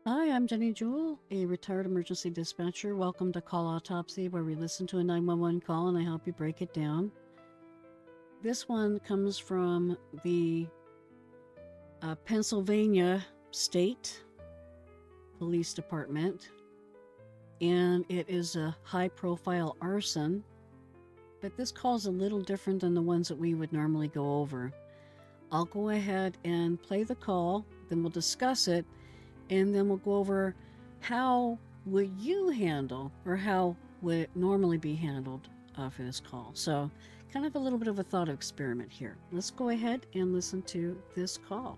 Hi, I'm Jenny Jewell, a retired emergency dispatcher. Welcome to Call Autopsy, where we listen to a 911 call and I help you break it down. This one comes from the Pennsylvania State Police Department, and it is a high profile arson, but this call is a little different than the ones that we would normally go over. I'll go ahead and play the call, then we'll discuss it, and then we'll go over how would you handle or how would it normally be handled for this call. So, kind of a little bit of a thought experiment here. Let's go ahead and listen to this call.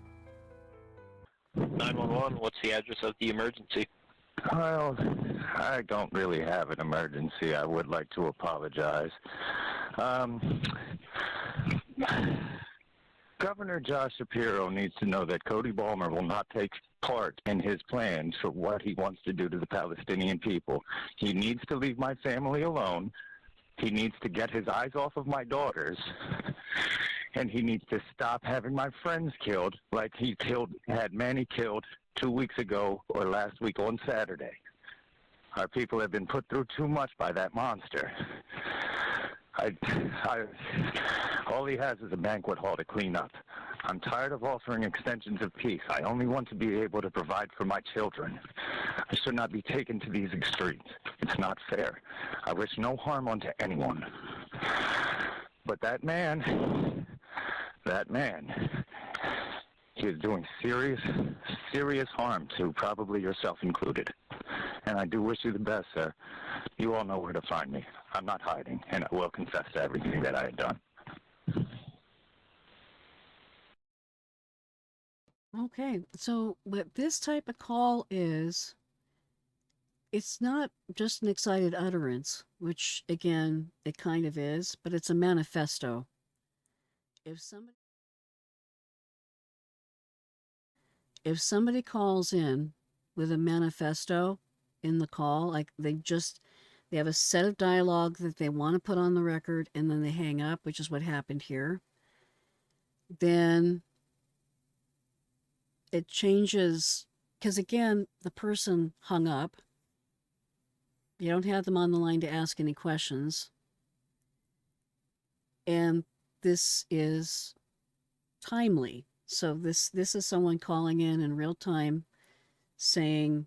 911, what's the address of the emergency? Well, I don't really have an emergency. I would like to apologize. Um, Governor Josh Shapiro needs to know that Cody Balmer will not take part in his plans for what he wants to do to the Palestinian people. He needs to leave my family alone. He needs to get his eyes off of my daughters. And he needs to stop having my friends killed like he had Manny killed 2 weeks ago or last week on Saturday. Our people have been put through too much by that monster. All he has is a banquet hall to clean up. I'm tired of offering extensions of peace. I only want to be able to provide for my children. I should not be taken to these extremes. It's not fair. I wish no harm onto anyone. But that man, he is doing serious harm to probably yourself included. And I do wish you the best, sir. You all know where to find me. I'm not hiding, and I will confess to everything that I had done. Okay, so what this type of call is, it's not just an excited utterance, which again, it kind of is, but it's a manifesto. If somebody if somebody calls in with a manifesto in the call, like they have a set of dialogue that they want to put on the record and then they hang up, which is what happened here, then it changes because again, the person hung up. You don't have them on the line to ask any questions. And this is timely. So this is someone calling in real time saying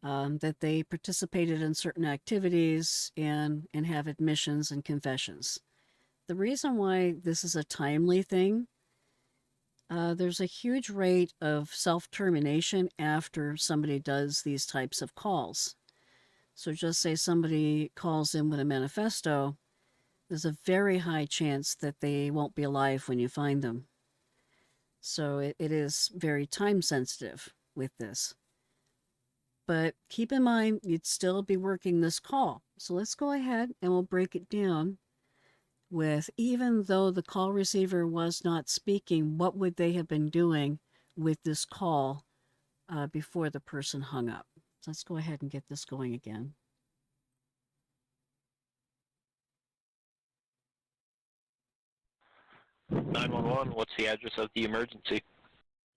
that they participated in certain activities and have admissions and confessions. The reason why this is a timely thing, there's a huge rate of self-termination after somebody does these types of calls. So just say somebody calls in with a manifesto, there's a very high chance that they won't be alive when you find them. So it is very time sensitive with this. But keep in mind, you'd still be working this call. So let's go ahead and we'll break it down with, even though the call receiver was not speaking, what would they have been doing with this call before the person hung up? So let's go ahead and get this going again. "911, what's the address of the emergency?"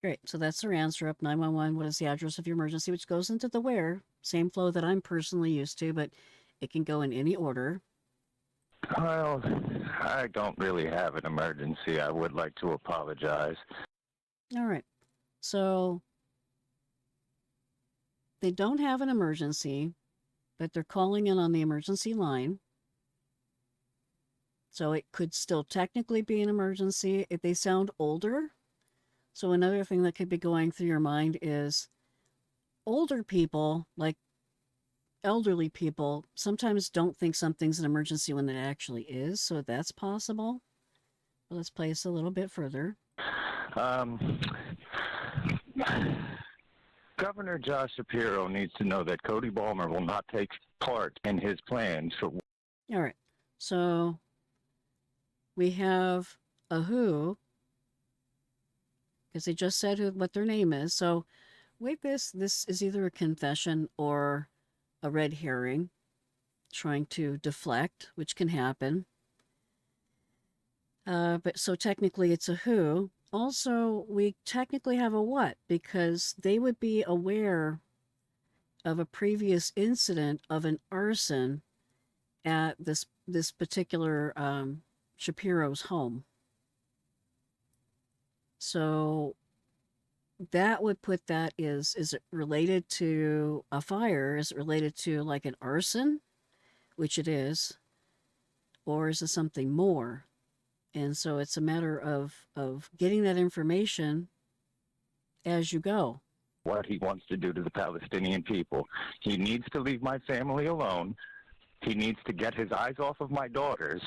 Great. So that's their answer up 911. What is the address of your emergency? Which goes into the where. Same flow that I'm personally used to, but it can go in any order. Well, I don't really have an emergency. I would like to apologize. All right. So they don't have an emergency, but they're calling in on the emergency line. So it could still technically be an emergency if they sound older. So another thing that could be going through your mind is older people, like elderly people, sometimes don't think something's an emergency when it actually is. So that's possible. But let's play this a little bit further. Governor Josh Shapiro needs to know that Cody Balmer will not take part in his plans for... All right. So we have a who, because they just said what their name is. So with this is either a confession or a red herring trying to deflect, which can happen. But so technically it's a who. Also, we technically have a what? Because they would be aware of a previous incident of an arson at this particular Shapiro's home. So that would put that is it related to a fire? Is it related to like an arson, which it is, or is it something more? And so it's a matter of getting that information as you go. What he wants to do to the Palestinian people. He needs to leave my family alone. He needs to get his eyes off of my daughters.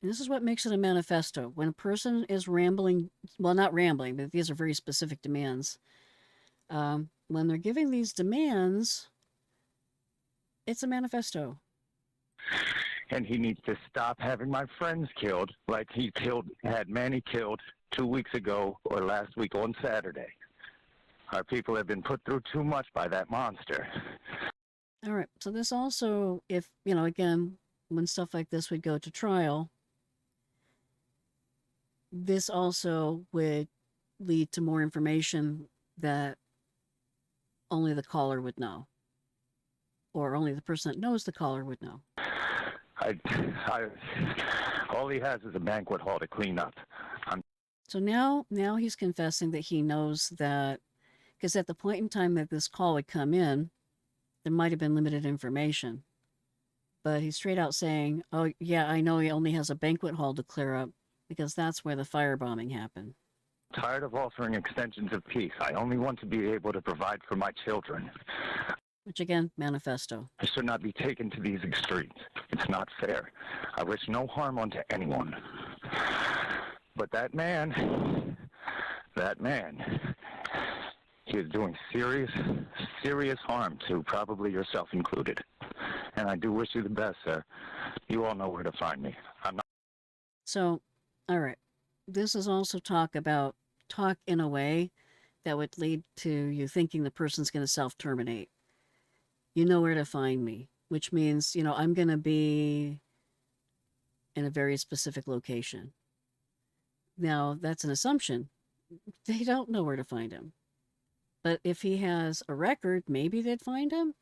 And this is what makes it a manifesto. When a person is rambling, well, not rambling, but these are very specific demands. When they're giving these demands, it's a manifesto. And he needs to stop having my friends killed like he had Manny killed 2 weeks ago or last week on Saturday. Our people have been put through too much by that monster. All right. So this also, if, again, when stuff like this would go to trial, this also would lead to more information that only the caller would know, or only the person that knows the caller would know. All he has is a banquet hall to clean up. So now he's confessing that he knows that, because at the point in time that this call would come in, there might have been limited information. But he's straight out saying, oh, yeah, I know he only has a banquet hall to clear up because that's where the firebombing happened. Tired of offering extensions of peace. I only want to be able to provide for my children. Which, again, manifesto. I should not be taken to these extremes. It's not fair. I wish no harm onto anyone. But that man, he is doing serious harm to probably yourself included. And I do wish you the best, sir. You all know where to find me. I'm not. So, all right. This is also talk in a way that would lead to you thinking the person's going to self-terminate. You know where to find me, which means, I'm going to be in a very specific location. Now, that's an assumption. They don't know where to find him. But if he has a record, maybe they'd find him.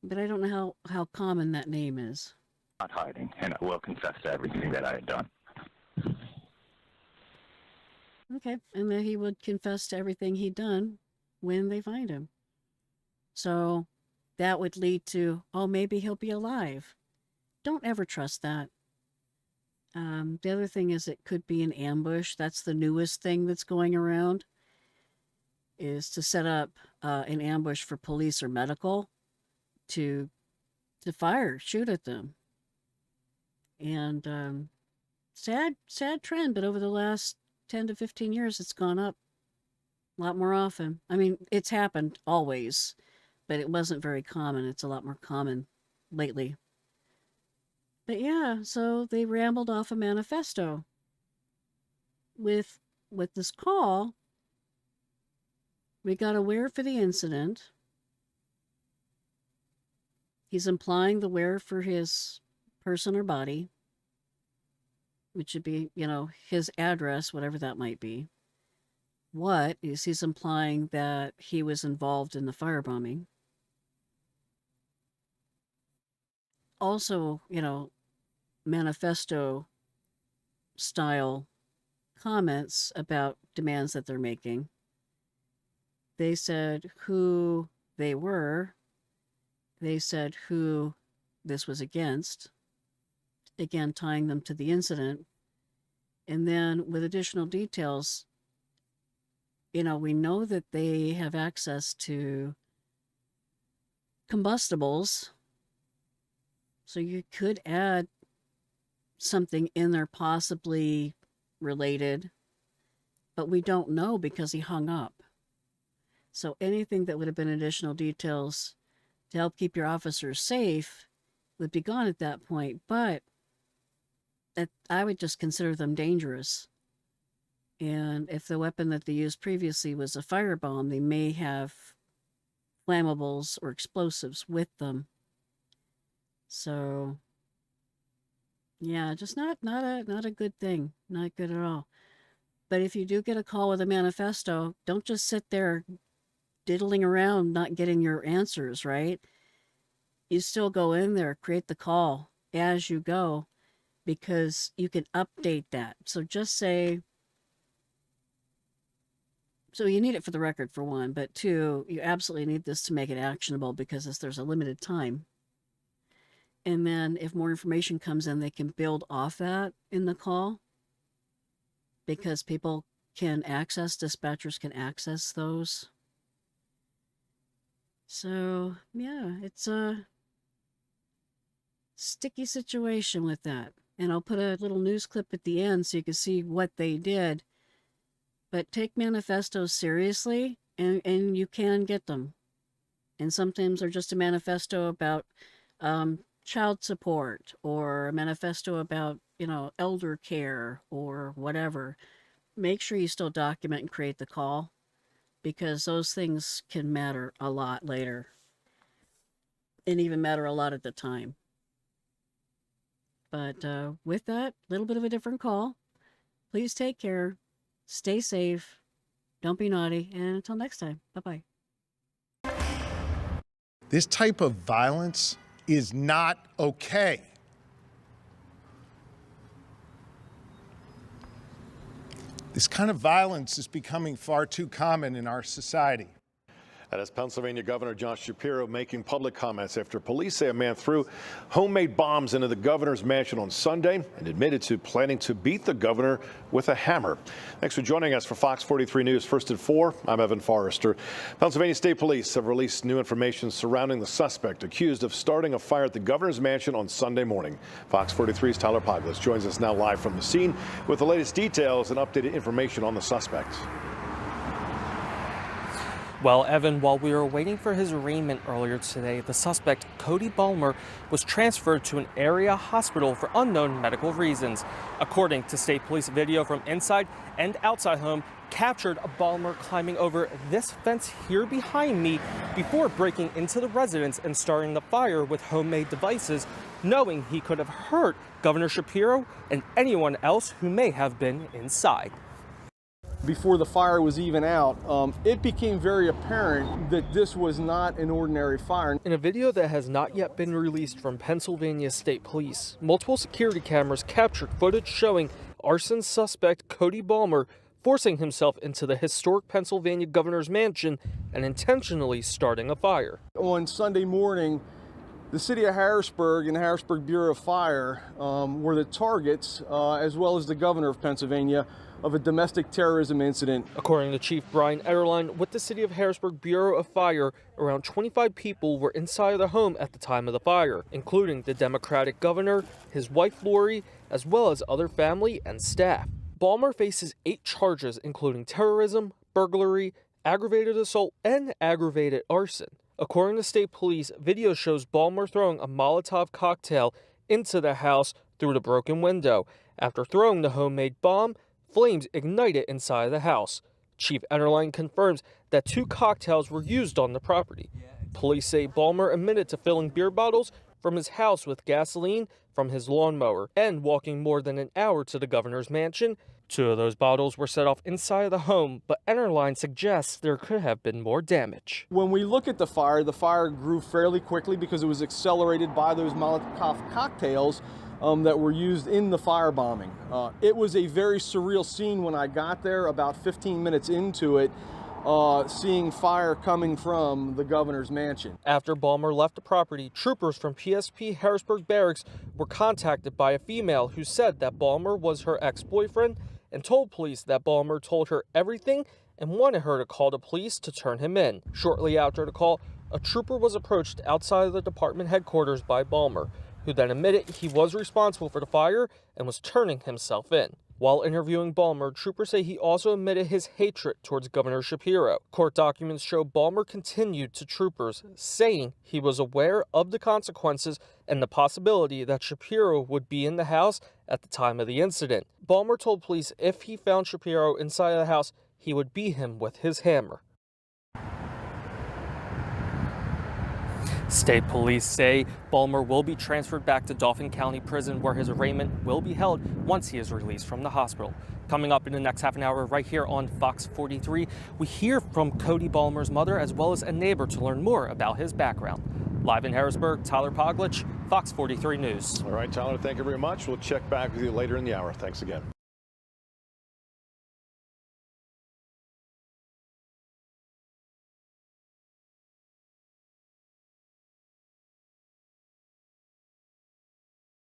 But I don't know how common that name is. Not hiding, and I will confess to everything that I had done. Okay, and then he would confess to everything he'd done when they find him. So that would lead to, oh, maybe he'll be alive. Don't ever trust that. The other thing is it could be an ambush. That's the newest thing that's going around, is to set up an ambush for police or medical to shoot at them. And sad trend, but over the last 10 to 15 years, it's gone up a lot more often. I mean, it's happened always, but it wasn't very common. It's a lot more common lately. But yeah, so they rambled off a manifesto. With this call, we got aware for the incident. He's implying the where for his person or body, which would be, his address, whatever that might be. What is he's implying that he was involved in the firebombing. Also, manifesto style comments about demands that they're making. They said who they were. They said who this was against. Again, tying them to the incident. And then with additional details, we know that they have access to combustibles. So you could add something in there possibly related, but we don't know because he hung up. So anything that would have been additional details to help keep your officers safe would be gone at that point, but I would just consider them dangerous. And if the weapon that they used previously was a firebomb, they may have flammables or explosives with them. So yeah, just not a good thing. Not good at all. But if you do get a call with a manifesto, don't just sit there diddling around not getting your answers, right? You still go in there, create the call as you go, because you can update that. So just say, so you need it for the record, for one, but two, you absolutely need this to make it actionable because there's a limited time. And then if more information comes in, they can build off that in the call, because people can access, dispatchers can access those. So yeah, it's a sticky situation with that. And I'll put a little news clip at the end so you can see what they did. But take manifestos seriously, and you can get them. And sometimes they're just a manifesto about child support, or a manifesto about, elder care or whatever. Make sure you still document and create the call, because those things can matter a lot later, and even matter a lot at the time. But with that, a little bit of a different call. Please take care. Stay safe. Don't be naughty. And until next time, bye-bye. This type of violence is not okay. This kind of violence is becoming far too common in our society. That is Pennsylvania Governor Josh Shapiro making public comments after police say a man threw homemade bombs into the governor's mansion on Sunday and admitted to planning to beat the governor with a hammer. Thanks for joining us for Fox 43 News. First at 4, I'm Evan Forrester. Pennsylvania State Police have released new information surrounding the suspect accused of starting a fire at the governor's mansion on Sunday morning. Fox 43's Tyler Poglis joins us now live from the scene with the latest details and updated information on the suspect. Well, Evan, while we were waiting for his arraignment earlier today, the suspect, Cody Balmer, was transferred to an area hospital for unknown medical reasons. According to state police video from inside and outside home, captured Balmer climbing over this fence here behind me before breaking into the residence and starting the fire with homemade devices, knowing he could have hurt Governor Shapiro and anyone else who may have been inside. Before the fire was even out, it became very apparent that this was not an ordinary fire. In a video that has not yet been released from Pennsylvania State Police, multiple security cameras captured footage showing arson suspect Cody Balmer forcing himself into the historic Pennsylvania governor's mansion and intentionally starting a fire. On Sunday morning, the city of Harrisburg and the Harrisburg Bureau of Fire were the targets, as well as the governor of Pennsylvania, of a domestic terrorism incident. According to Chief Brian Ederline with the City of Harrisburg Bureau of Fire, around 25 people were inside of the home at the time of the fire, including the Democratic governor, his wife Lori, as well as other family and staff. Balmer faces 8 charges, including terrorism, burglary, aggravated assault, and aggravated arson. According to state police, video shows Balmer throwing a Molotov cocktail into the house through the broken window. After throwing the homemade bomb, flames ignited inside the house. Chief Ederline confirms that 2 cocktails were used on the property. Police say Balmer admitted to filling beer bottles from his house with gasoline from his lawnmower and walking more than an hour to the governor's mansion. 2 of those bottles were set off inside of the home, but Ederline suggests there could have been more damage. When we look at the fire grew fairly quickly because it was accelerated by those Molotov cocktails that were used in the firebombing. It was a very surreal scene when I got there, about 15 minutes into it, seeing fire coming from the governor's mansion. After Balmer left the property, troopers from PSP Harrisburg Barracks were contacted by a female who said that Balmer was her ex-boyfriend and told police that Balmer told her everything and wanted her to call the police to turn him in. Shortly after the call, a trooper was approached outside of the department headquarters by Balmer, who then admitted he was responsible for the fire and was turning himself in. While interviewing Balmer, troopers say he also admitted his hatred towards Governor Shapiro. Court documents show Balmer continued to troopers, saying he was aware of the consequences and the possibility that Shapiro would be in the house at the time of the incident. Balmer told police if he found Shapiro inside the house, he would beat him with his hammer. State police say Balmer will be transferred back to Dauphin County Prison, where his arraignment will be held once he is released from the hospital. Coming up in the next half an hour right here on Fox 43, we hear from Cody Balmer's mother as well as a neighbor to learn more about his background. Live in Harrisburg, Tyler Poglich, Fox 43 News. All right, Tyler, thank you very much. We'll check back with you later in the hour. Thanks again.